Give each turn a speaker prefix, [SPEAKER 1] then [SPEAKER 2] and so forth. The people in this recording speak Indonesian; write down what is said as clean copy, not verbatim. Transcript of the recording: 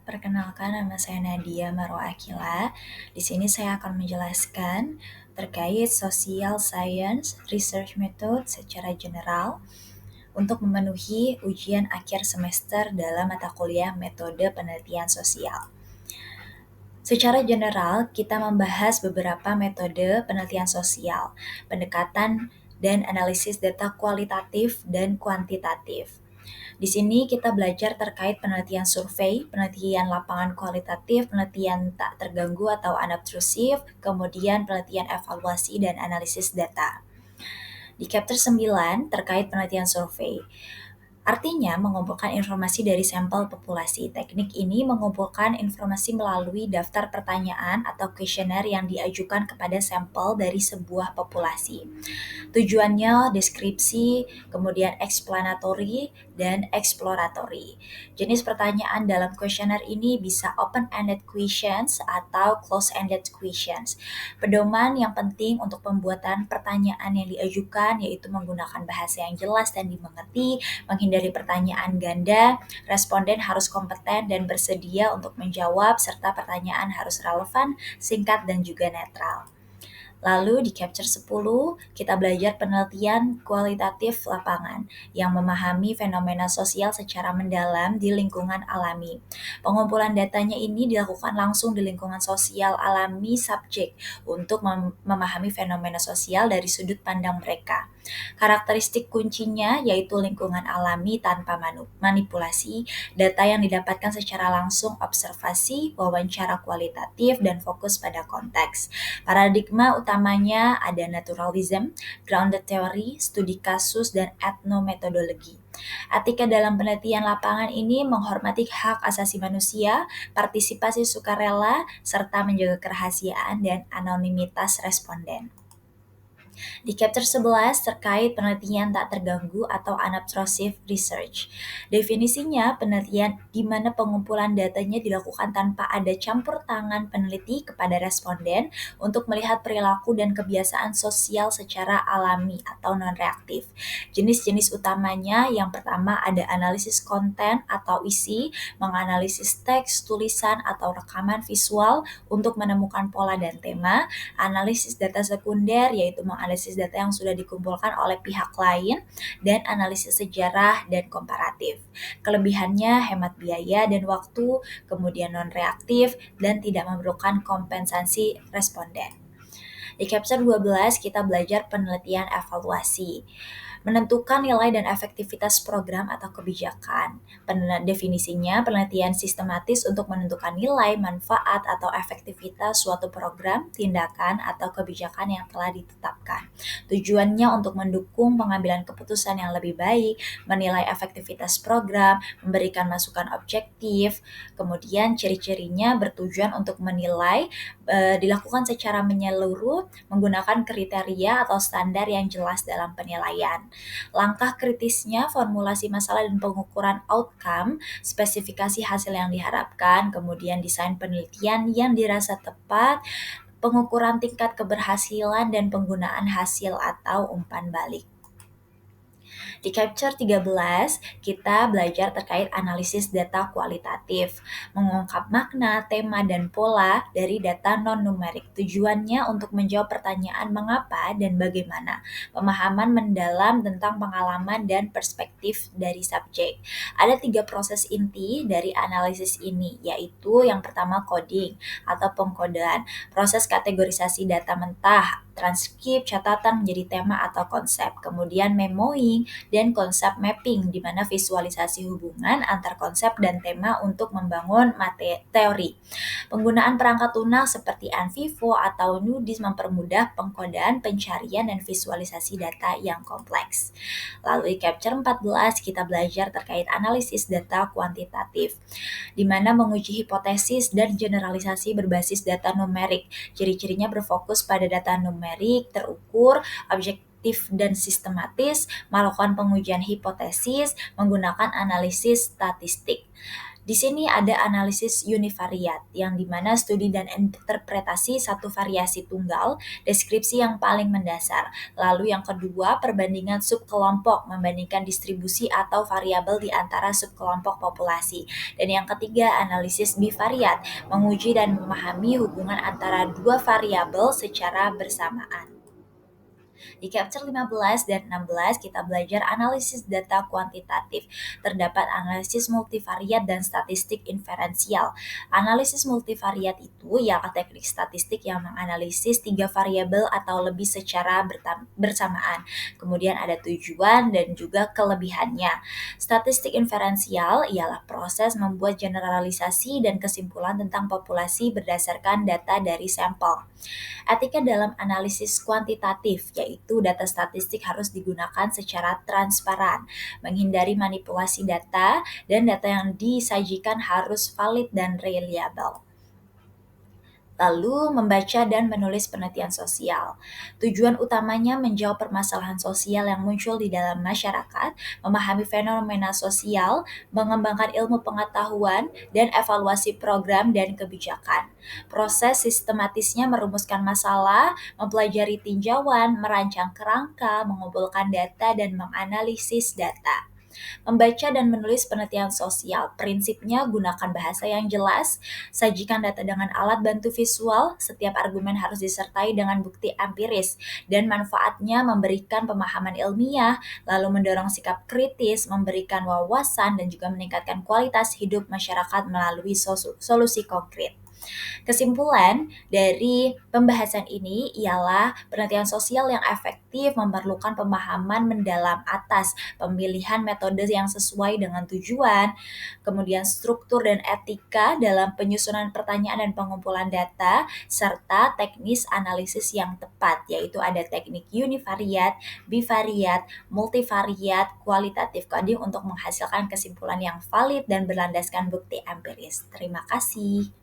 [SPEAKER 1] Perkenalkan, nama saya Nadia Marwa Akila. Di sini saya akan menjelaskan terkait social science research method secara general untuk memenuhi ujian akhir semester dalam mata kuliah metode penelitian sosial. Secara general, kita membahas beberapa metode penelitian sosial, pendekatan dan analisis data kualitatif dan kuantitatif. Di sini kita belajar terkait penelitian survei, penelitian lapangan kualitatif, penelitian tak terganggu atau unobtrusif, kemudian penelitian evaluasi dan analisis data. Di chapter 9 terkait penelitian survei. Artinya mengumpulkan informasi dari sampel populasi. Teknik ini mengumpulkan informasi melalui daftar pertanyaan atau kuesioner yang diajukan kepada sampel dari sebuah populasi. Tujuannya deskripsi, kemudian explanatory, dan exploratory. Jenis pertanyaan dalam kuesioner ini bisa open-ended questions atau close-ended questions. Pedoman yang penting untuk pembuatan pertanyaan yang diajukan yaitu menggunakan bahasa yang jelas dan dimengerti, menghindari pertanyaan ganda, responden harus kompeten dan bersedia untuk menjawab, serta pertanyaan harus relevan, singkat, dan juga netral. Lalu di chapter 10, kita belajar penelitian kualitatif lapangan yang memahami fenomena sosial secara mendalam di lingkungan alami. Pengumpulan datanya ini dilakukan langsung di lingkungan sosial alami subjek untuk memahami fenomena sosial dari sudut pandang mereka. Karakteristik kuncinya yaitu lingkungan alami tanpa manipulasi, data yang didapatkan secara langsung, observasi, wawancara kualitatif, dan fokus pada konteks. Paradigma utamanya ada naturalism, grounded theory, studi kasus, dan etnometodologi. Etika dalam penelitian lapangan ini menghormati hak asasi manusia, partisipasi sukarela, serta menjaga kerahasiaan dan anonimitas responden. Di chapter 11 terkait penelitian tak terganggu atau unobtrusive research. Definisinya penelitian di mana pengumpulan datanya dilakukan tanpa ada campur tangan peneliti kepada responden untuk melihat perilaku dan kebiasaan sosial secara alami atau non-reaktif. Jenis-jenis utamanya yang pertama ada analisis konten atau isi, menganalisis teks, tulisan, atau rekaman visual untuk menemukan pola dan tema, analisis data sekunder yaitu menganalisis data yang sudah dikumpulkan oleh pihak lain, dan analisis sejarah dan komparatif. Kelebihannya hemat biaya dan waktu, kemudian non-reaktif, dan tidak memerlukan kompensasi responden. Di chapter 12 kita belajar penelitian evaluasi. Menentukan nilai dan efektivitas program atau kebijakan. Definisinya penelitian sistematis untuk menentukan nilai, manfaat, atau efektivitas suatu program, tindakan, atau kebijakan yang telah ditetapkan. Tujuannya untuk mendukung pengambilan keputusan yang lebih baik, menilai efektivitas program, memberikan masukan objektif, kemudian ciri-cirinya bertujuan untuk menilai dilakukan secara menyeluruh menggunakan kriteria atau standar yang jelas dalam penilaian. Langkah kritisnya formulasi masalah dan pengukuran outcome, spesifikasi hasil yang diharapkan, kemudian desain penelitian yang dirasa tepat, pengukuran tingkat keberhasilan, dan penggunaan hasil atau umpan balik. Di chapter 13, kita belajar terkait analisis data kualitatif, mengungkap makna, tema, dan pola dari data non-numerik. Tujuannya untuk menjawab pertanyaan mengapa dan bagaimana, pemahaman mendalam tentang pengalaman dan perspektif dari subjek. Ada 3 proses inti dari analisis ini, yaitu yang pertama coding atau pengkodean, proses kategorisasi data mentah, transkrip, catatan menjadi tema atau konsep, kemudian memoing, dan konsep mapping, di mana visualisasi hubungan antar konsep dan tema untuk membangun teori. Penggunaan perangkat lunak seperti NVivo atau NUDIS mempermudah pengkodean, pencarian, dan visualisasi data yang kompleks. Lalu di chapter 14 kita belajar terkait analisis data kuantitatif, di mana menguji hipotesis dan generalisasi berbasis data numerik. Ciri-cirinya berfokus pada data numerik, terukur, objektif dan sistematis, melakukan pengujian hipotesis, menggunakan analisis statistik. Di sini ada analisis univariat, yang dimana studi dan interpretasi satu variasi tunggal, deskripsi yang paling mendasar. Lalu yang kedua, perbandingan subkelompok, membandingkan distribusi atau variabel di antara subkelompok populasi. Dan yang ketiga, analisis bivariat, menguji dan memahami hubungan antara dua variabel secara bersamaan. Di chapter 15 dan 16 kita belajar analisis data kuantitatif. Terdapat analisis multivariat dan statistik inferensial. Analisis multivariat itu ialah teknik statistik yang menganalisis tiga variabel atau lebih secara bersamaan. Kemudian ada tujuan dan juga kelebihannya. Statistik inferensial ialah proses membuat generalisasi dan kesimpulan tentang populasi berdasarkan data dari sampel. Etika dalam analisis kuantitatif, yaitu data statistik harus digunakan secara transparan, menghindari manipulasi data, dan data yang disajikan harus valid dan reliable. Lalu, membaca dan menulis penelitian sosial. Tujuan utamanya menjawab permasalahan sosial yang muncul di dalam masyarakat, memahami fenomena sosial, mengembangkan ilmu pengetahuan, dan evaluasi program dan kebijakan. Proses sistematisnya merumuskan masalah, mempelajari tinjauan, merancang kerangka, mengumpulkan data, dan menganalisis data. Membaca dan menulis penelitian sosial, prinsipnya gunakan bahasa yang jelas, sajikan data dengan alat bantu visual, setiap argumen harus disertai dengan bukti empiris, dan manfaatnya memberikan pemahaman ilmiah, lalu mendorong sikap kritis, memberikan wawasan, dan juga meningkatkan kualitas hidup masyarakat melalui solusi konkret. Kesimpulan dari pembahasan ini ialah penelitian sosial yang efektif memerlukan pemahaman mendalam atas pemilihan metode yang sesuai dengan tujuan, kemudian struktur dan etika dalam penyusunan pertanyaan dan pengumpulan data, serta teknis analisis yang tepat, yaitu ada teknik univariat, bivariat, multivariat, kualitatif coding untuk menghasilkan kesimpulan yang valid dan berlandaskan bukti empiris. Terima kasih.